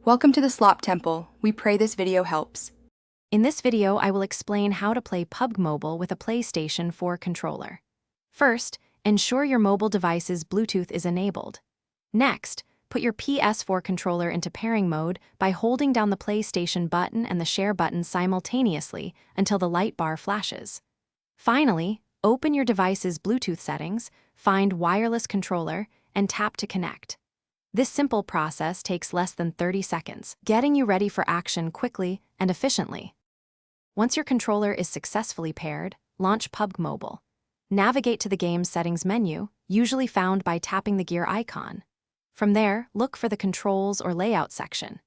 Welcome to the Slop Temple. We pray this video helps. In this video, I will explain how to play PUBG Mobile with a PlayStation 4 controller. First, ensure your mobile device's Bluetooth is enabled. Next, put your PS4 controller into pairing mode by holding down the PlayStation button and the share button simultaneously until the light bar flashes. Finally, open your device's Bluetooth settings, find Wireless Controller, and tap to connect. This simple process takes less than 30 seconds, getting you ready for action quickly and efficiently. Once your controller is successfully paired, launch PUBG Mobile. Navigate to the game's settings menu, usually found by tapping the gear icon. From there, look for the Controls or Layout section.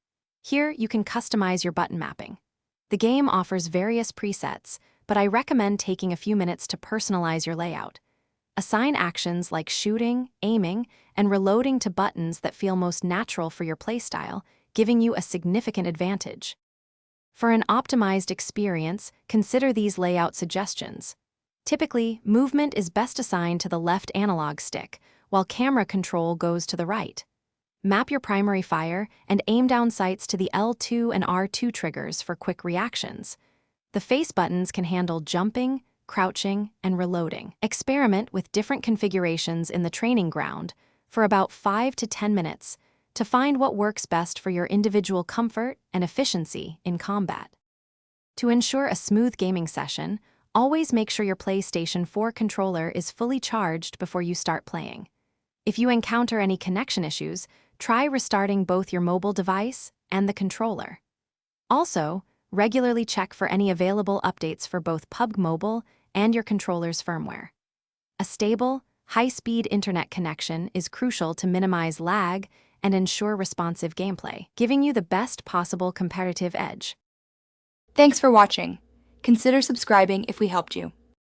Here, you can customize your button mapping. The game offers various presets, but I recommend taking a few minutes to personalize your layout. Assign actions like shooting, aiming, and reloading to buttons that feel most natural for your playstyle, giving you a significant advantage. For an optimized experience, consider these layout suggestions. Typically, movement is best assigned to the left analog stick, while camera control goes to the right. Map your primary fire and aim down sights to the L2 and R2 triggers for quick reactions. The face buttons can handle jumping, crouching, and reloading. Experiment with different configurations in the training ground for about 5 to 10 minutes to find what works best for your individual comfort and efficiency in combat. To ensure a smooth gaming session, always make sure your PlayStation 4 controller is fully charged before you start playing. If you encounter any connection issues, try restarting both your mobile device and the controller. Also, regularly check for any available updates for both PUBG Mobile and your controller's firmware. A stable, high-speed internet connection is crucial to minimize lag and ensure responsive gameplay, giving you the best possible competitive edge. Thanks for watching. Consider subscribing if we helped you.